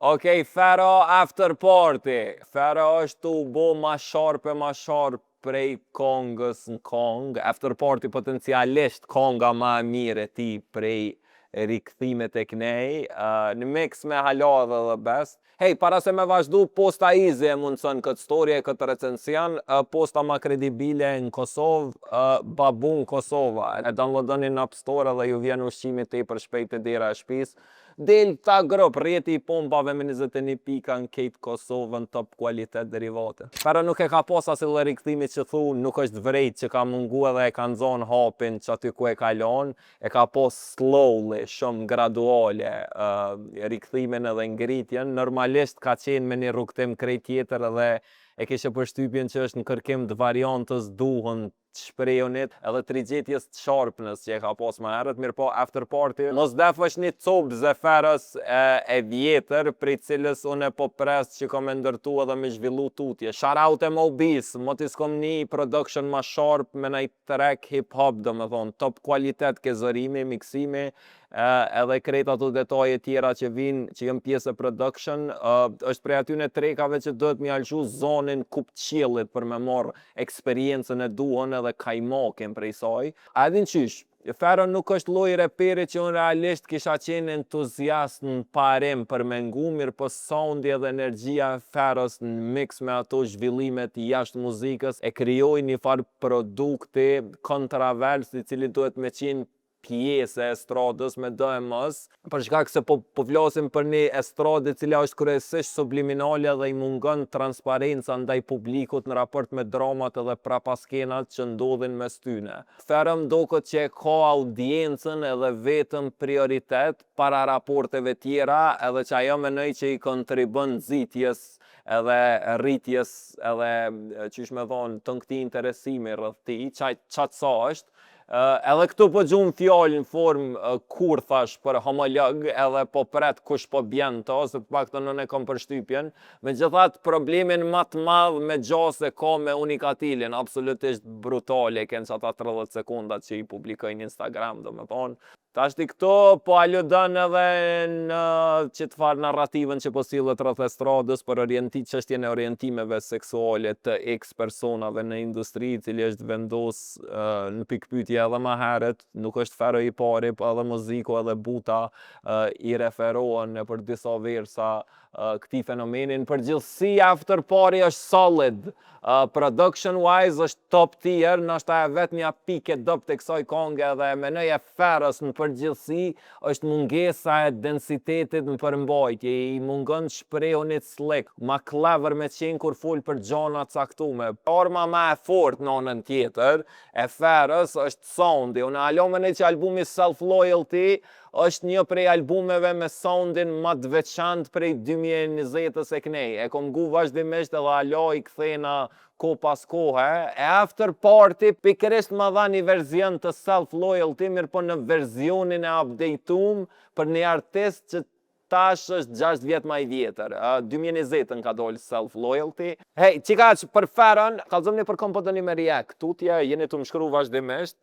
Okej, Fero after party. Fero është u bo ma sharp prej Kongës në Kongë. After party potencialisht Konga ma e mirë e ti prej rikthimet e knej. Në mix me haladhe dhe best. Hej, para se me vazhdu, posta izi e mundësën këtë storje, këtë recension, posta ma kredibile në Kosovë, Babun Kosova. E downloadoni në App Store dhe ju vjen ushqimit te për shpejt e dera e shpis. Del ta grup, rjeti i pompave me 21 pika në kejtë Kosovën top kualitet derivate. Pero nuk e ka pas asë dhe rikëthimi që thu, nuk është vrejt që ka mungu edhe e ka nëzon hapin që aty ku e kalon, e ka pas slowly, shumë graduale rikëthimin edhe ngritjen. Normalisht ka qenë me një rukëtim krejt tjetër edhe e kishe përshtypjen që është në kërkim të variantës duhën të shprejonit edhe të rigjetjes të sharpness që e ka pas më herët, mirë po after party. Mos def është një copë zeferës e vjetër, prej cilës unë e po pres që kom e ndërtu edhe me zhvillu tutje. Shout out e Mobis, motis kom një production ma sharp me nëjt track hip-hop, do me thonë, top kualitet ke zërimi, miksimi, edhe krejt ato detaje tjera që vinë, që jëm pjesë e production, është prej aty në trekave që duhet mi alqu zonin kupqillit për me marrë eksperiencën e duhën edhe kajmakin prej saj. A edhin qysh, Fero nuk është loj reperi që unë realisht kisha qenë entuziast në parim për me ngu, mirë po soundi edhe energjia Feros në mix me ato zhvillimet jashtë muzikës e kryoj një farë produkti kontravers i cili duhet me qenë pjesë e estradës me DMS, për shkak se po flasim për një estradë cila është kryesisht subliminale dhe i mungon transparenca ndaj publikut në raport me dramat edhe prapaskenat që ndodhin mes tyne. Ferëm doket që e ka audiencën edhe vetëm prioritet para raporteve tjera edhe që ajo menoj që i kontribon nxitjes edhe rritjes edhe qysh me thonë të këtij interesimi rreth tij, qatë sa është. Edhe këtu po gjumë fjallë në formë kur thash për homolog edhe po pret kush po bjen to, se të pak të nën e kom përshtypjen. Me gjithat problemin ma të madh me gjase ka me unikatilin, absolutisht brutale, kënë që ata 30 sekundat që i publikojnë Instagram, do me thonë. Tashti këto po aludon edhe në qëtë farë narrativën që po sillet rreth estradës për çështjen e orientimeve seksuale të X personave në industri, cili është vendos në pikpyetje edhe më herët, nuk është Fero i pari, po edhe muziku edhe buta i referohen për disa versa këtij fenomenin. Përgjithësi after party është solid. Production wise është top tier, nështë e vetë një pike dop të kësaj konge dhe menoj e Feros në përgjithësi është mungesa e densitetit në përmbajtje, i mungon shprehunit slick, ma clever me qenë kur fol për gjana caktume. Forma ma e fort në anën tjetër e Feros është soundi. Unë alo menoj që albumi Self Loyalty është një prej albumeve me soundin ma të veçantë prej 2020-ës e knej. E kom gu vazhdimisht edhe alo i kthena ko pas kohë. E after party pikërisht ma dha një verzion të Self Loyalty, mirë po në verzionin e updateum për një artist që tash është 6 vjet më i vjetër. 2020 ka dollë Self Loyalty. Hej, qika që për Feron, kalzëm një për kompotoni me react. Tutje jeni të më shkru vazhdimisht.